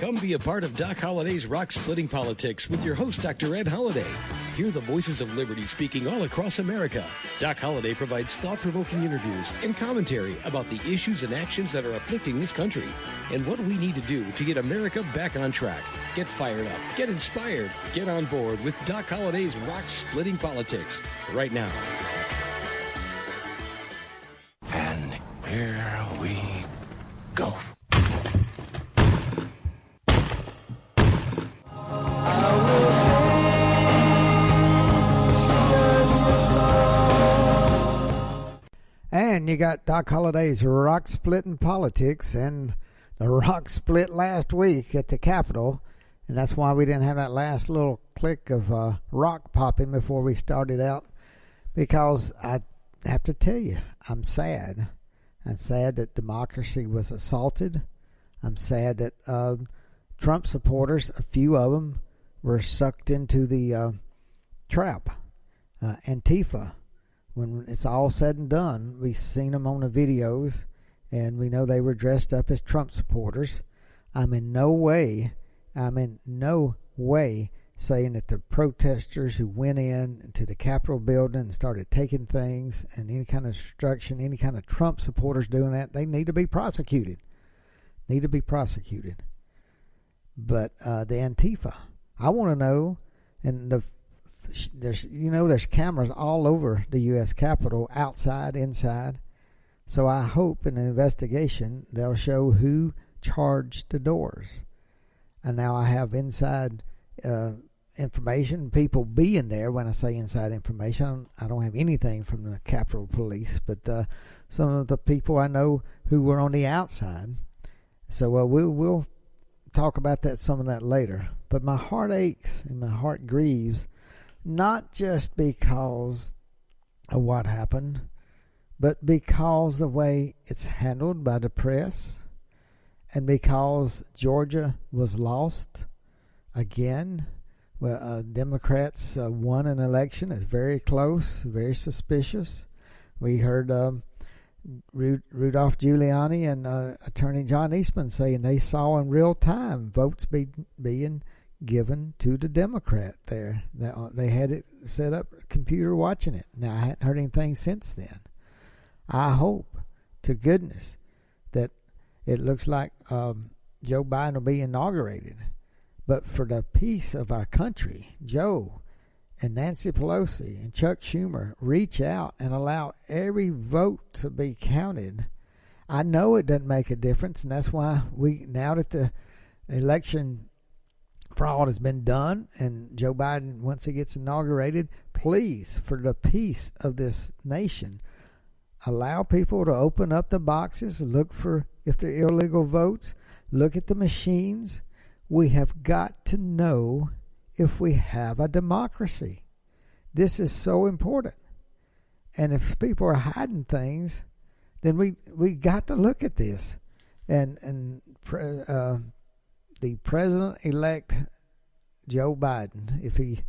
Come be a part of Doc Holliday's Rock Splitting Politics with your host, Dr. Ed Holliday. Hear the voices of liberty speaking all across America. Doc Holliday provides thought-provoking interviews and commentary about the issues and actions that are afflicting this country and what we need to do to get America back on track. Get fired up, get inspired, get on board with Doc Holliday's Rock Splitting Politics right now. And here we go. And you got Doc Holliday's Rock Splitting Politics, and the rock split last week at the Capitol, and that's why we didn't have that last little click of rock popping before we started out, because I have to tell you, I'm sad. I'm sad that democracy was assaulted. I'm sad that Trump supporters, a few of them, were sucked into the trap. Antifa. When it's all said and done, we've seen them on the videos, and we know they were dressed up as Trump supporters. I'm in no way saying that the protesters who went into the Capitol building and started taking things and any kind of destruction, any kind of Trump supporters doing that, they need to be prosecuted. But the Antifa, I want to know, and there's cameras all over the U.S. Capitol, outside, inside. So I hope in an investigation they'll show who charged the doors. And now I have inside information, people being there. When I say inside information, I don't have anything from the Capitol Police, but some of the people I know who were on the outside. So we'll talk about some of that later. But my heart aches and my heart grieves, not just because of what happened, but because the way it's handled by the press, and because Georgia was lost again. Well, Democrats won an election. It's very close, very suspicious. We heard Rudolph Giuliani and Attorney John Eastman saying they saw in real time votes being given to the Democrat there. They had it set up, computer watching it. Now, I hadn't heard anything since then. I hope to goodness that it looks like Joe Biden will be inaugurated. But for the peace of our country, Joe and Nancy Pelosi and Chuck Schumer reach out and allow every vote to be counted. I know it doesn't make a difference, and that's why now that the election fraud has been done and Joe Biden, once he gets inaugurated, please, for the peace of this nation, allow people to open up the boxes, look for if they're illegal votes, look at the machines. We have got to know if we have a democracy. This is so important. And if people are hiding things, then we got to look at this. And the president-elect Joe Biden, if he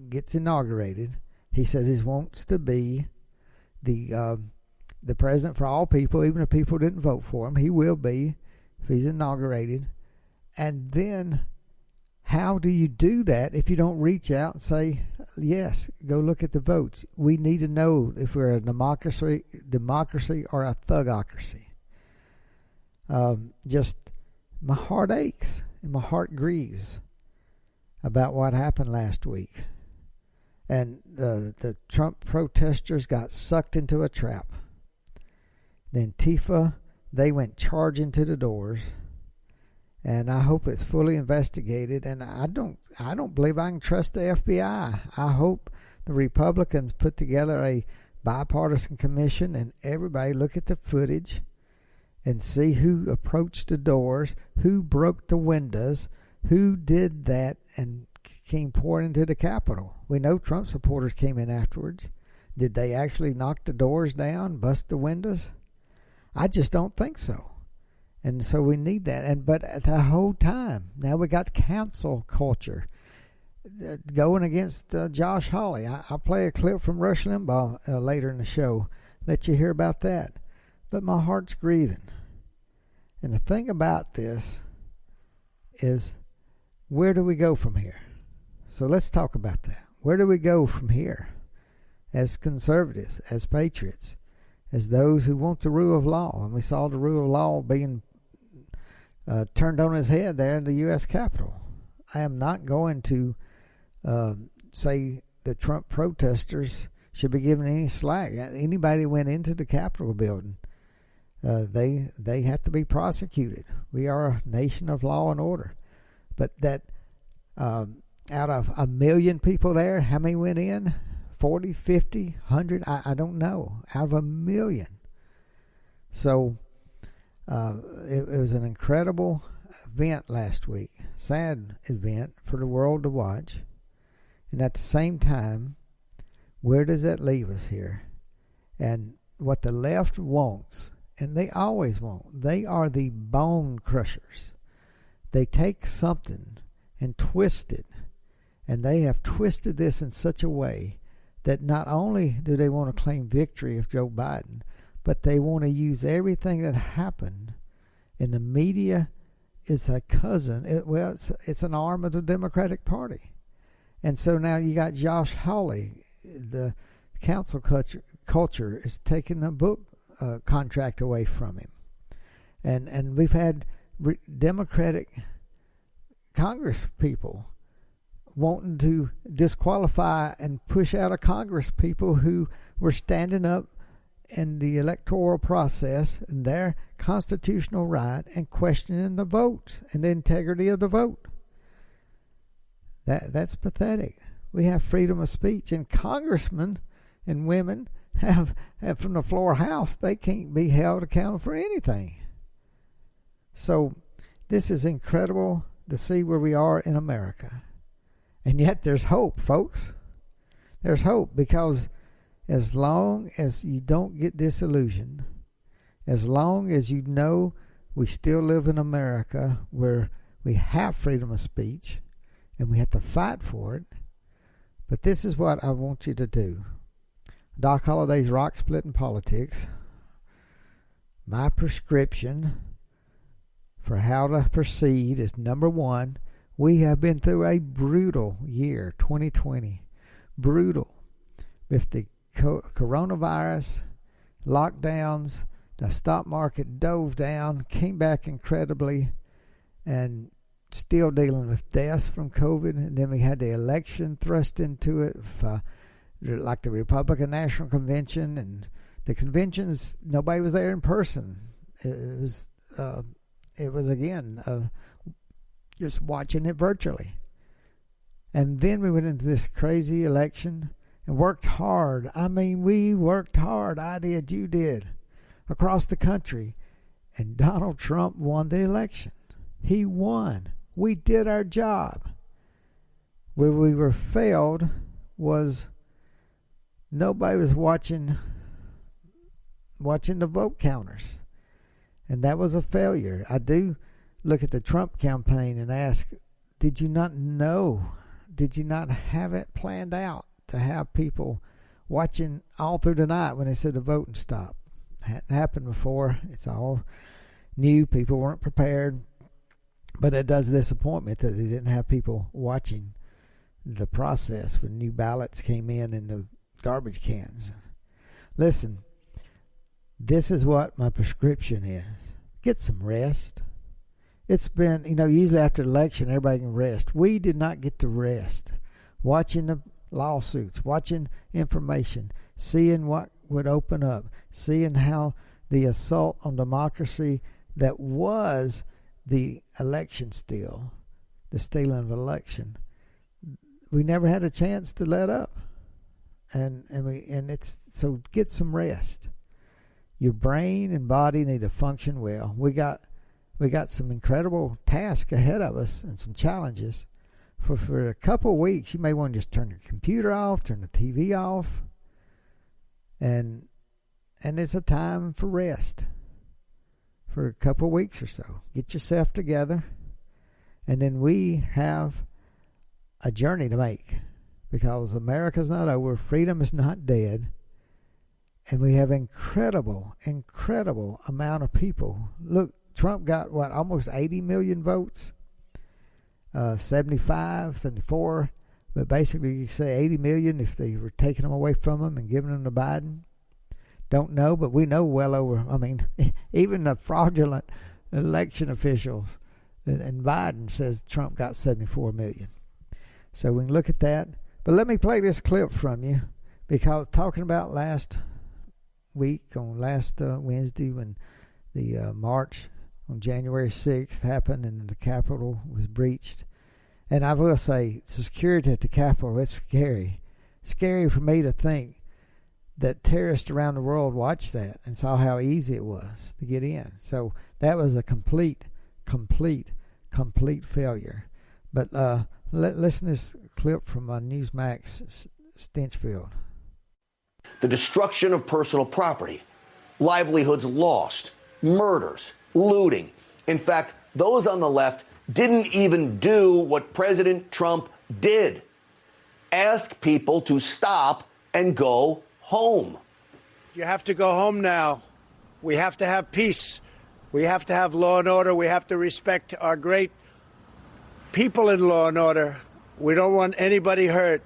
gets inaugurated, he said he wants to be the president for all people, even if people didn't vote for him. He will be if he's inaugurated. And then how do you do that if you don't reach out and say, yes, go look at the votes? We need to know if we're a democracy or a thugocracy. Just my heart aches and my heart grieves about what happened last week. And the Trump protesters got sucked into a trap. The Antifa, they went charging to the doors. And I hope it's fully investigated. And I don't believe I can trust the FBI. I hope the Republicans put together a bipartisan commission and everybody look at the footage and see who approached the doors, who broke the windows, who did that and came pouring into the Capitol. We know Trump supporters came in afterwards. Did they actually knock the doors down, bust the windows? I just don't think so. And so we need that. But the whole time, now we got cancel culture going against Josh Hawley. I'll play a clip from Rush Limbaugh later in the show, let you hear about that. But my heart's grieving. And the thing about this, is, where do we go from here? So let's talk about that. Where do we go from here as conservatives, as patriots, as those who want the rule of law? And we saw the rule of law being turned on its head there in the U.S. Capitol. I am not going to say the Trump protesters should be given any slack. Anybody who went into the Capitol building, they have to be prosecuted. We are a nation of law and order. But that out of 1 million people there, how many went in? 40, 50, 100? I don't know. Out of 1 million. So it was an incredible event last week. Sad event for the world to watch. And at the same time, where does that leave us here? And what the left wants, and they always want, they are the bone crushers. They take something and twist it. And they have twisted this in such a way that not only do they want to claim victory of Joe Biden, but they want to use everything that happened in the media. It's a cousin. It's an arm of the Democratic Party. And so now you got Josh Hawley. The council culture is taking a book contract away from him. And we've had Democratic Congress people wanting to disqualify and push out of Congress people who were standing up in the electoral process and their constitutional right and questioning the votes and the integrity of the vote. That's pathetic. We have freedom of speech, and congressmen and women have from the floor house, they can't be held accountable for anything. So this is incredible to see where we are in America. And yet there's hope, folks. There's hope, because as long as you don't get disillusioned, as long as you know we still live in America where we have freedom of speech and we have to fight for it. But this is what I want you to do. Doc Holliday's Rock Splitting Politics. My prescription for how to proceed is, number one, we have been through a brutal year, 2020. Brutal. With the coronavirus, lockdowns, the stock market dove down, came back incredibly, and still dealing with deaths from COVID. And then we had the election thrust into it, like the Republican National Convention. And the conventions, nobody was there in person. It was again, just watching it virtually. And then we went into this crazy election and worked hard. I mean, we worked hard. I did, you did, across the country. And Donald Trump won the election. He won. We did our job. Where we were failed was nobody was watching the vote counters. And that was a failure. I do look at the Trump campaign and ask, did you not know? Did you not have it planned out to have people watching all through the night when they said the voting stopped? It hadn't happened before. It's all new. People weren't prepared. But it does disappoint me that they didn't have people watching the process when new ballots came in the garbage cans. Listen, this is what my prescription is. Get some rest. It's been, usually after election, everybody can rest. We did not get to rest. Watching the lawsuits, watching information, seeing what would open up, seeing how the assault on democracy that was the election steal, the stealing of election, we never had a chance to let up. And it's, so get some rest. Your brain and body need to function well. We got some incredible tasks ahead of us and some challenges. For a couple of weeks, you may want to just turn your computer off, turn the TV off, and it's a time for rest for a couple of weeks or so. Get yourself together, and then we have a journey to make, because America's not over, freedom is not dead, and we have incredible amount of people. Look, Trump got almost 80 million votes. 75, 74. But basically, you say 80 million if they were taking them away from them and giving them to Biden. Don't know, but we know well over. I mean, even the fraudulent election officials and Biden says Trump got 74 million. So we can look at that. But let me play this clip from you, because talking about last week, on last Wednesday, when the march on January 6th happened and the Capitol was breached. And I will say, security at the Capitol, it's scary. Scary for me to think that terrorists around the world watched that and saw how easy it was to get in. So that was a complete failure. But listen to this clip from Newsmax Stinchfield. The destruction of personal property, livelihoods lost, murders, looting. In fact, those on the left didn't even do what President Trump did. Ask people to stop and go home. You have to go home now. We have to have peace. We have to have law and order. We have to respect our great people in law and order. We don't want anybody hurt.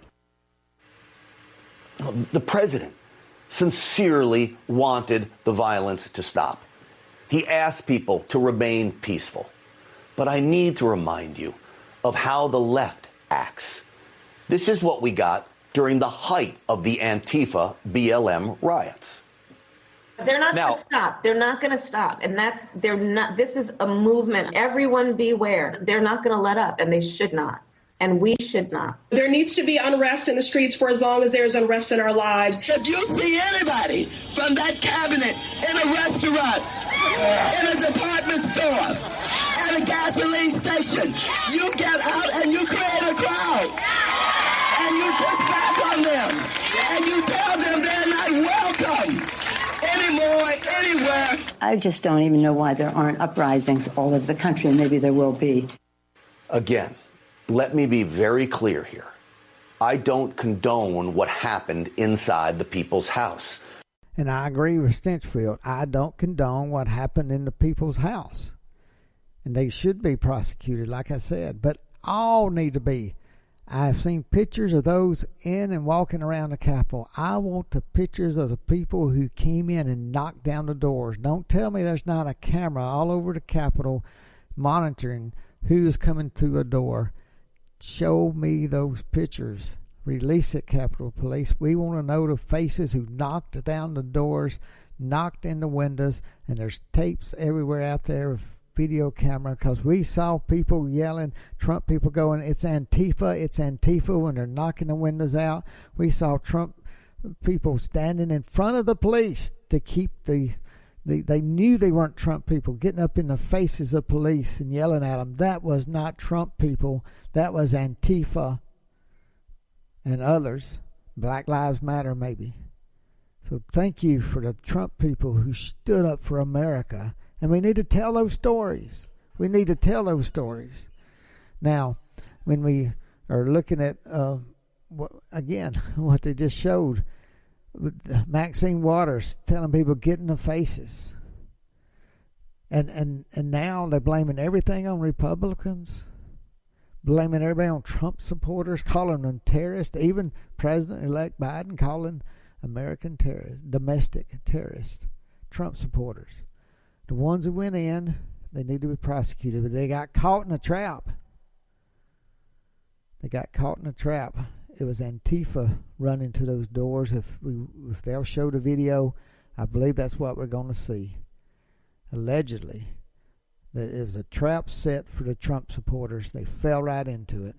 The president sincerely wanted the violence to stop. He asked people to remain peaceful. But I need to remind you of how the left acts. This is what we got during the height of the Antifa BLM riots. They're not going to stop. They're not going to stop. And this is a movement. Everyone beware. They're not going to let up, and they should not. And we should not. There needs to be unrest in the streets for as long as there's unrest in our lives. If you see anybody from that cabinet in a restaurant, in a department store, at a gasoline station, you get out and you create a crowd. And you push back on them. And you tell them they're not welcome anymore, anywhere. I just don't even know why there aren't uprisings all over the country, and maybe there will be. Again, let me be very clear here. I don't condone what happened inside the people's house. And I agree with Stinchfield. I don't condone what happened in the people's house. And they should be prosecuted, like I said. But all need to be. I've seen pictures of those in and walking around the Capitol. I want the pictures of the people who came in and knocked down the doors. Don't tell me there's not a camera all over the Capitol monitoring who's coming to a door. Show me those pictures. Release it, Capitol Police. We want to know the faces who knocked down the doors, knocked in the windows, and there's tapes everywhere out there of video camera, because we saw people yelling, Trump people going, it's Antifa, when they're knocking the windows out. We saw Trump people standing in front of the police to keep they knew they weren't Trump people, getting up in the faces of police and yelling at them. That was not Trump people. That was Antifa and others. Black Lives Matter, maybe. So thank you for the Trump people who stood up for America. And we need to tell those stories. We need to tell those stories. Now, when we are looking at, what they just showed, with Maxine Waters telling people get in the faces. And now they're blaming everything on Republicans, blaming everybody on Trump supporters, calling them terrorists, even President-elect Biden calling American terrorists, domestic terrorists, Trump supporters. The ones who went in, they need to be prosecuted, but they got caught in a trap. It was Antifa running to those doors. If they'll show the video, I believe that's what we're going to see. Allegedly, that it was a trap set for the Trump supporters. They fell right into it.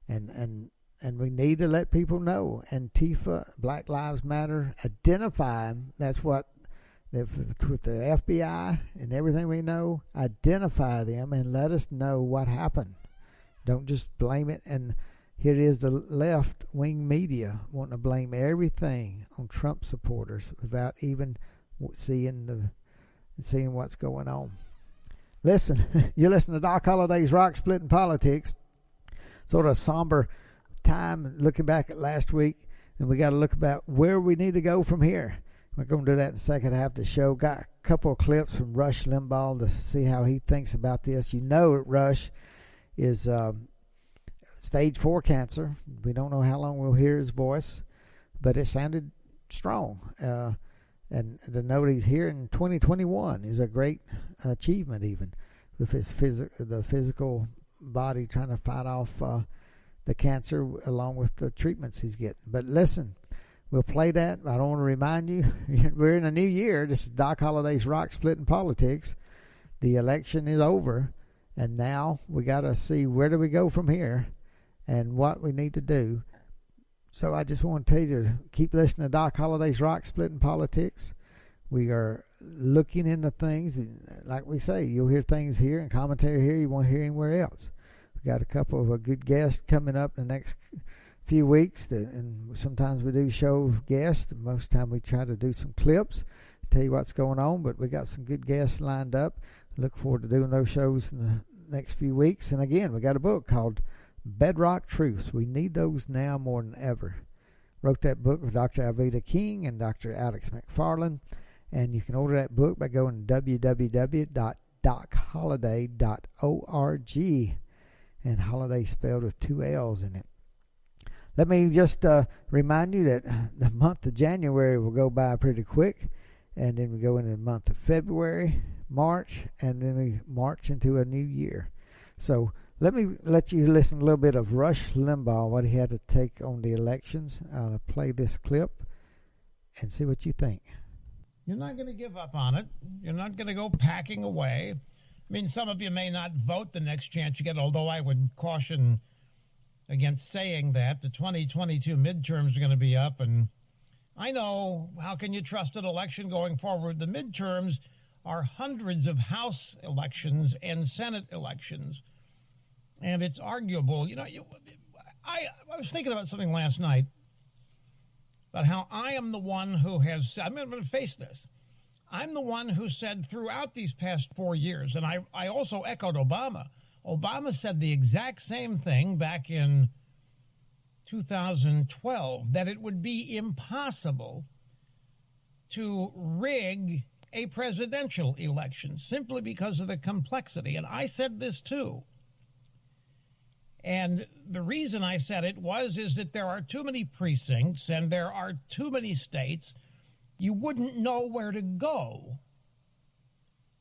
And we need to let people know. Antifa, Black Lives Matter, identify them. That's what, with the FBI and everything we know, identify them and let us know what happened. Don't just blame it. And here it is, the left-wing media wanting to blame everything on Trump supporters without even seeing what's going on. Listen, you're listening to Doc Holliday's Rock Splitting Politics. Sort of a somber time looking back at last week, and we got to look about where we need to go from here. We're going to do that in the second half of the show. Got a couple of clips from Rush Limbaugh to see how he thinks about this. You know, Rush is stage 4 cancer. We don't know how long we'll hear his voice, but it sounded strong. And to note he's here in 2021 is a great achievement, even with his physical body trying to fight off the cancer along with the treatments he's getting. But listen, we'll play that. I don't want to remind you, we're in a new year. This is Doc Holliday's Rock Splitting Politics. The election is over, and now we got to see where do we go from here and what we need to do. So I just want to tell you to keep listening to Doc Holliday's Rock Splitting Politics. We are looking into things, like we say, you'll hear things here and commentary here you won't hear anywhere else. We got a couple of good guests coming up in the next few weeks, and sometimes we do show guests. Most of the time we try to do some clips, tell you what's going on, but we got some good guests lined up. Look forward to doing those shows in the next few weeks. And again, we got a book called Bedrock Truths. We need those now more than ever. Wrote that book with Dr. Alveda King and Dr. Alex McFarland. And you can order that book by going to www.docholliday.org. And Holliday spelled with 2 L's in it. Let me just remind you that the month of January will go by pretty quick. And then we go into the month of February, March, and then we march into a new year. So let me let you listen a little bit of Rush Limbaugh, what he had to take on the elections. I'll play this clip and see what you think. You're not going to give up on it. You're not going to go packing away. I mean, some of you may not vote the next chance you get, although I would caution against saying that. The 2022 midterms are going to be up, and I know, how can you trust an election going forward? The midterms are hundreds of House elections and Senate elections. And it's arguable. You know, I was thinking about something last night about how I am the one who has, I'm going to face this. I'm the one who said throughout these past 4 years, and I also echoed Obama. Obama said the exact same thing back in 2012, that it would be impossible to rig a presidential election simply because of the complexity. And I said this too. And the reason I said it is that there are too many precincts and there are too many states. You wouldn't know where to go.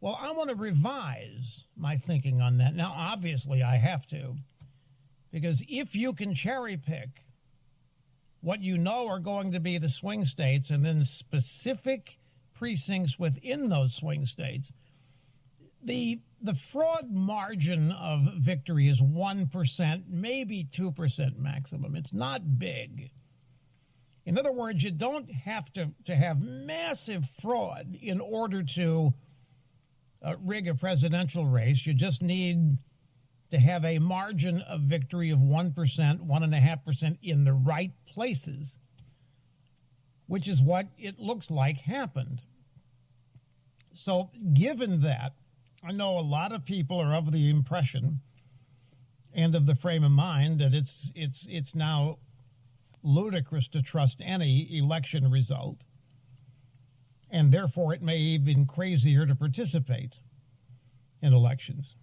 Well, I want to revise my thinking on that. Now, obviously, I have to. Because if you can cherry pick what you know are going to be the swing states and then specific precincts within those swing states, the fraud margin of victory is 1%, maybe 2% maximum. It's not big. In other words, you don't have to have massive fraud in order to rig a presidential race. You just need to have a margin of victory of 1%, 1.5% in the right places, which is what it looks like happened. So given that, I know a lot of people are of the impression and of the frame of mind that it's now ludicrous to trust any election result, and therefore it may even crazier to participate in elections.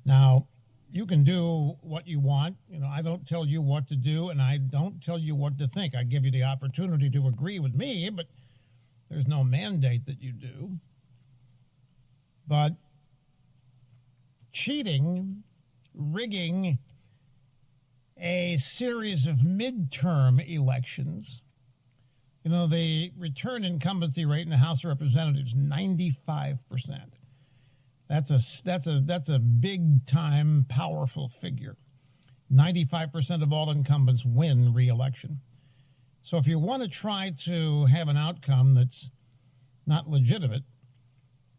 Now, you can do what you want. You know, I don't tell you what to do, and I don't tell you what to think. I give you the opportunity to agree with me, but there's no mandate that you do. But cheating, rigging a series of midterm elections, you know, the return incumbency rate in the House of Representatives, 95%. That's a big time, powerful figure. 95% of all incumbents win re-election. So if you want to try to have an outcome that's not legitimate,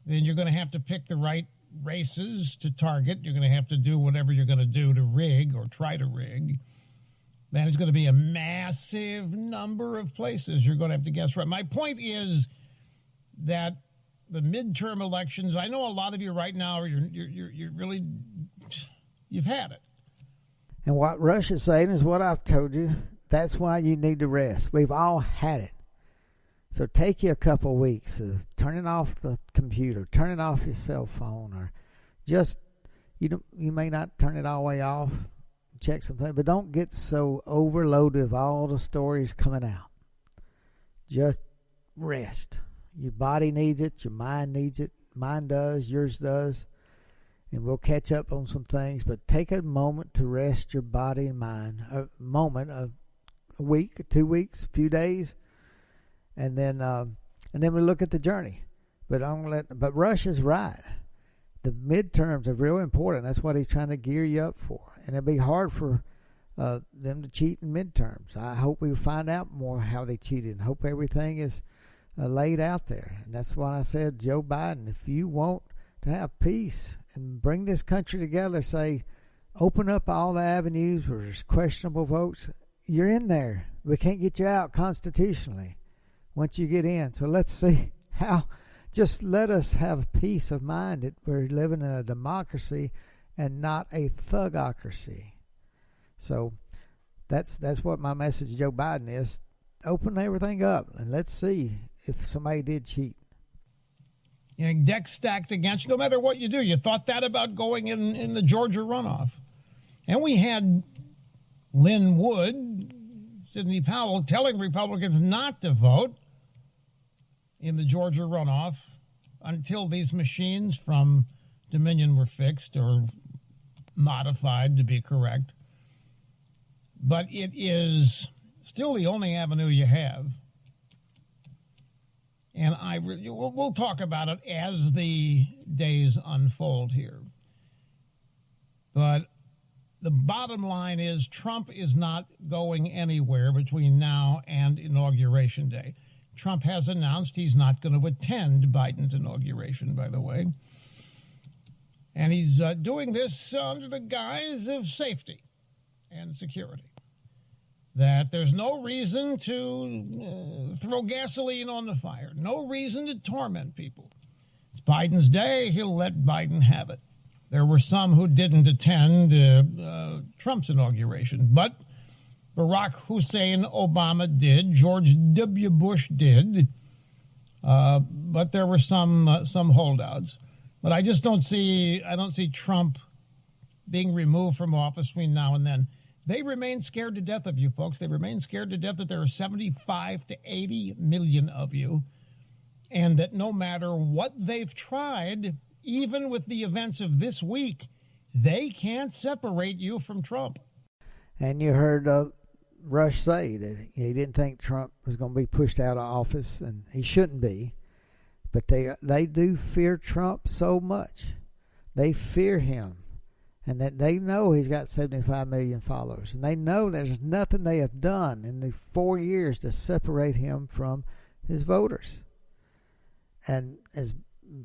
then you're going to have to pick the right races to target. You're going to have to do whatever you're going to do to rig or try to rig. Then it's going to be a massive number of places you're going to have to guess right. My point is that the midterm elections, I know a lot of you right now, you're really, you've had it. And what Rush is saying is what I've told you. That's why you need to rest. We've all had it. So take you a couple weeks of turning off the computer, turning off your cell phone, or just, You may not turn it all the way off, check something, but don't get so overloaded of all the stories coming out. Just rest. Your body needs it. Your mind needs it. Mine does. Yours does. And we'll catch up on some things, but take a moment to rest your body and mind. A moment, a week, 2 weeks, a few days, and then we look at the journey. But Rush is right. The midterms are real important. That's what he's trying to gear you up for. And it'll be hard for them to cheat in midterms. I hope we find out more how they cheated and hope everything is laid out there. And that's why I said, Joe Biden, if you want to have peace and bring this country together, say, open up all the avenues where there's questionable votes. You're in there. We can't get you out constitutionally once you get in. So let's see how. Just let us have peace of mind that we're living in a democracy and not a thugocracy. So that's what my message to Joe Biden is. Open everything up and let's see if somebody did cheat. Deck stacked against you, no matter what you do. You thought that about going in the Georgia runoff. And we had Lynn Wood, Sidney Powell, telling Republicans not to vote in the Georgia runoff until these machines from Dominion were fixed or modified, to be correct. But it is still the only avenue you have. And we'll talk about it as the days unfold here. But the bottom line is Trump is not going anywhere between now and Inauguration Day. Trump has announced he's not going to attend Biden's inauguration, by the way. And he's doing this under the guise of safety and security. That there's no reason to throw gasoline on the fire, no reason to torment people. It's Biden's day, he'll let Biden have it. There were some who didn't attend Trump's inauguration, but Barack Hussein Obama did, George W. Bush did, but there were some holdouts. But I don't see Trump being removed from office between now and then. They remain scared to death of you, folks. They remain scared to death that there are 75 to 80 million of you, and that no matter what they've tried, even with the events of this week, they can't separate you from Trump. And you heard Rush say that he didn't think Trump was going to be pushed out of office, and he shouldn't be. But they do fear Trump so much. They fear him. And that they know he's got 75 million followers. And they know there's nothing they have done in the 4 years to separate him from his voters. And as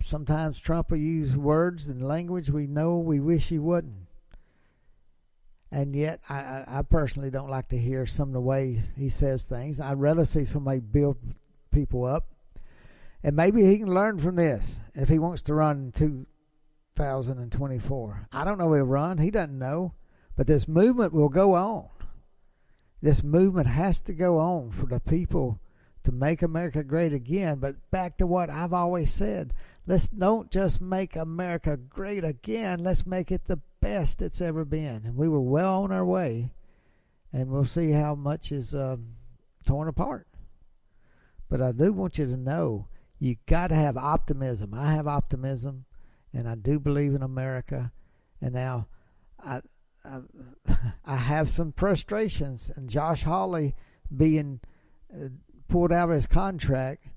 sometimes Trump will use words and language we know we wish he wouldn't. And yet I personally don't like to hear some of the ways he says things. I'd rather see somebody build people up. And maybe he can learn from this if he wants to run 2024. I don't know if he'll run. He doesn't know. But this movement will go on. This movement has to go on for the people to make America great again. But back to what I've always said. Let's don't just make America great again. Let's make it the best it's ever been. And we were well on our way. And we'll see how much is torn apart. But I do want you to know you got to have optimism. I have optimism. And I do believe in America. And now I have some frustrations. And Josh Hawley being pulled out of his contract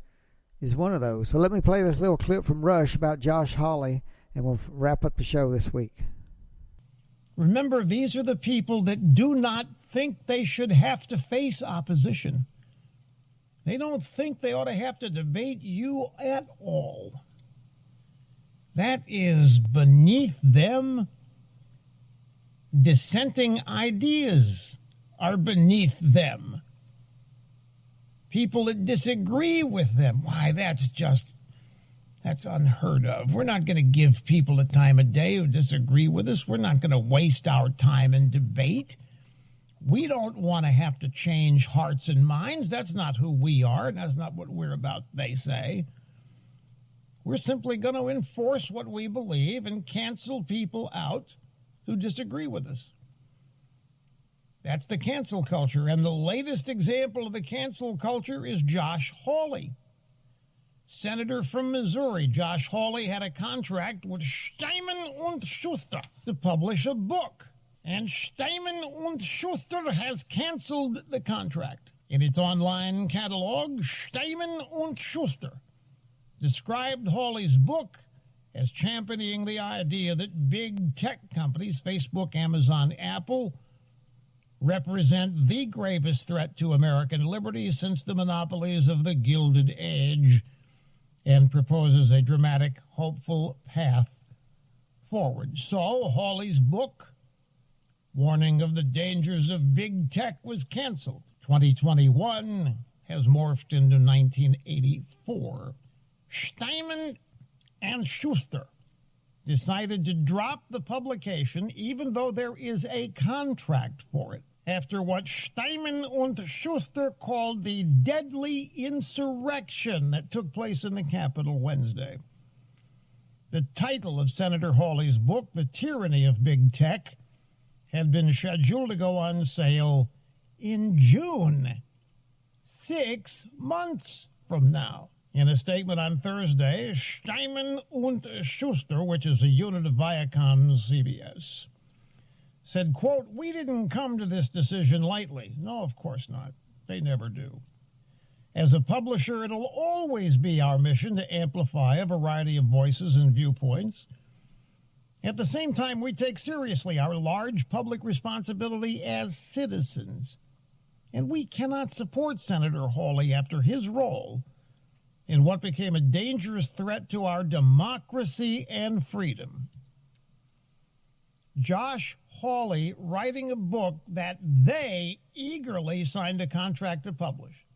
is one of those. So let me play this little clip from Rush about Josh Hawley, and we'll wrap up the show this week. Remember, these are the people that do not think they should have to face opposition. They don't think they ought to have to debate you at all. That is beneath them. Dissenting ideas are beneath them. People that disagree with them, why, that's unheard of. We're not going to give people a time of day who disagree with us. We're not going to waste our time in debate. We don't want to have to change hearts and minds. That's not who we are, and that's not what we're about, they say. We're simply going to enforce what we believe and cancel people out who disagree with us. That's the cancel culture. And the latest example of the cancel culture is Josh Hawley. Senator from Missouri, Josh Hawley had a contract with Steinman und Schuster to publish a book. And Steinman und Schuster has canceled the contract. In its online catalog, Steinman und Schuster described Hawley's book as championing the idea that big tech companies, Facebook, Amazon, Apple, represent the gravest threat to American liberty since the monopolies of the Gilded Age, and proposes a dramatic, hopeful path forward. So Hawley's book, warning of the dangers of big tech, was canceled. 2021 has morphed into 1984. Steinman and Schuster decided to drop the publication even though there is a contract for it, after what Steinman und Schuster called the deadly insurrection that took place in the Capitol Wednesday. The title of Senator Hawley's book, The Tyranny of Big Tech, had been scheduled to go on sale in June, 6 months from now. In a statement on Thursday, Steinman und Schuster, which is a unit of Viacom CBS, said, quote, "We didn't come to this decision lightly." No, of course not. They never do. As a publisher, it'll always be our mission to amplify a variety of voices and viewpoints. At the same time, we take seriously our large public responsibility as citizens. And we cannot support Senator Hawley after his role in what became a dangerous threat to our democracy and freedom. Josh Hawley writing a book that they eagerly signed a contract to publish.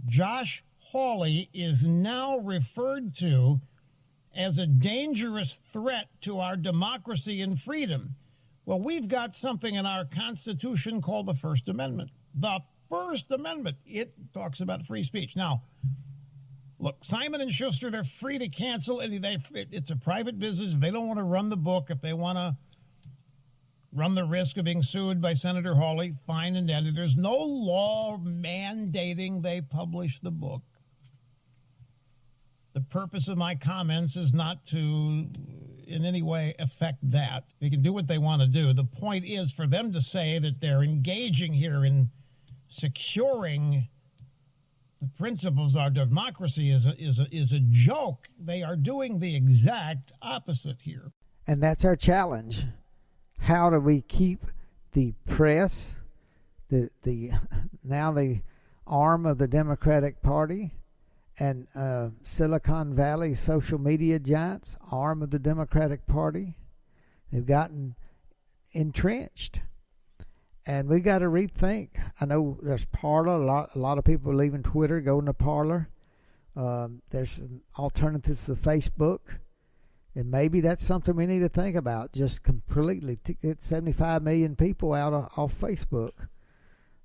Josh Hawley is now referred to as a dangerous threat to our democracy and freedom. Well, we've got something in our Constitution called the First Amendment. The First Amendment, it talks about free speech. Now, look, Simon and Schuster, they're free to cancel. It's a private business. If they don't want to run the book, if they want to run the risk of being sued by Senator Hawley, fine and dandy. There's no law mandating they publish the book. The purpose of my comments is not to in any way affect that. They can do what they want to do. The point is for them to say that they're engaging here in securing the principles of our democracy is a joke. They are doing the exact opposite here. And that's our challenge. How do we keep the press, the arm of the Democratic Party, and Silicon Valley social media giants, arm of the Democratic Party? They've gotten entrenched. And we got to rethink. I know there's Parler. A lot of people are leaving Twitter, going to Parler. There's alternatives to Facebook. And maybe that's something we need to think about. Just completely get 75 million people out off Facebook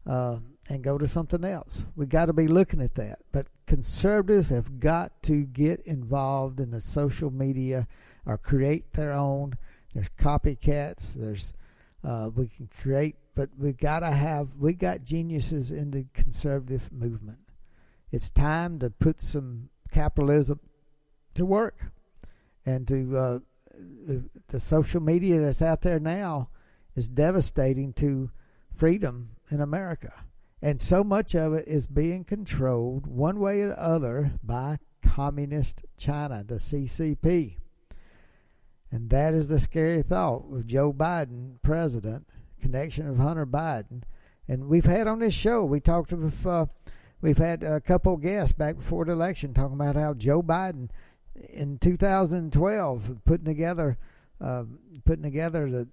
and go to something else. We got to be looking at that. But conservatives have got to get involved in the social media or create their own. There's copycats. We can create. But we got geniuses in the conservative movement. It's time to put some capitalism to work. And to the social media that's out there now is devastating to freedom in America. And so much of it is being controlled one way or the other by communist China, the CCP. And that is the scary thought with Joe Biden, president, connection of Hunter Biden. And we've had on this show, we've had a couple guests back before the election talking about how Joe Biden in 2012 putting together the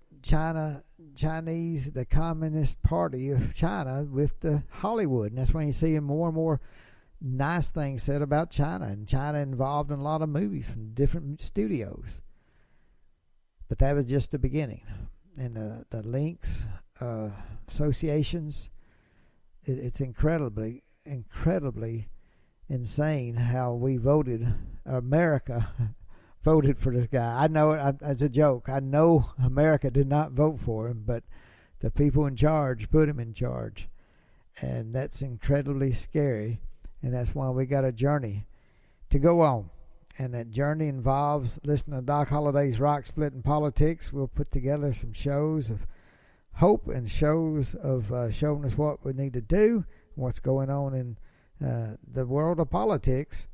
the Communist Party of China with the Hollywood. And that's when you see more and more nice things said about China, and China involved in a lot of movies from different studios. But that was just the beginning. And the links, associations, it's incredibly insane how we voted, America voted for this guy. I know it as a joke. I know America did not vote for him, but the people in charge put him in charge. And that's incredibly scary. And that's why we got a journey to go on. And that journey involves listening to Doc Holliday's Rock Splitting Politics. We'll put together some shows of hope and shows of showing us what we need to do, what's going on in the world of politics.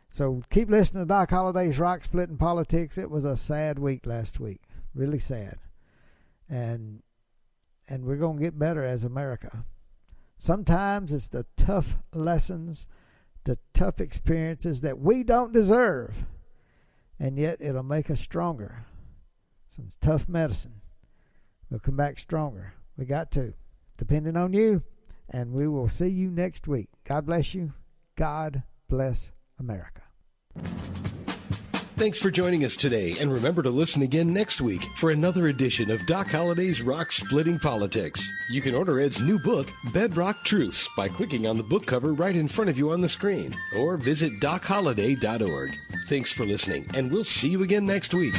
So keep listening to Doc Holliday's Rock Splitting Politics. It was a sad week last week, really sad. And we're going to get better as America. Sometimes it's the tough lessons, the tough experiences that we don't deserve, and yet it'll make us stronger. Some tough medicine. We'll come back stronger. We got to. Depending on you, and we will see you next week. God bless you. God bless America. Thanks for joining us today, and remember to listen again next week for another edition of Doc Holliday's Rock Splitting Politics. You can order Ed's new book, Bedrock Truths, by clicking on the book cover right in front of you on the screen, or visit docholliday.org. Thanks for listening, and we'll see you again next week.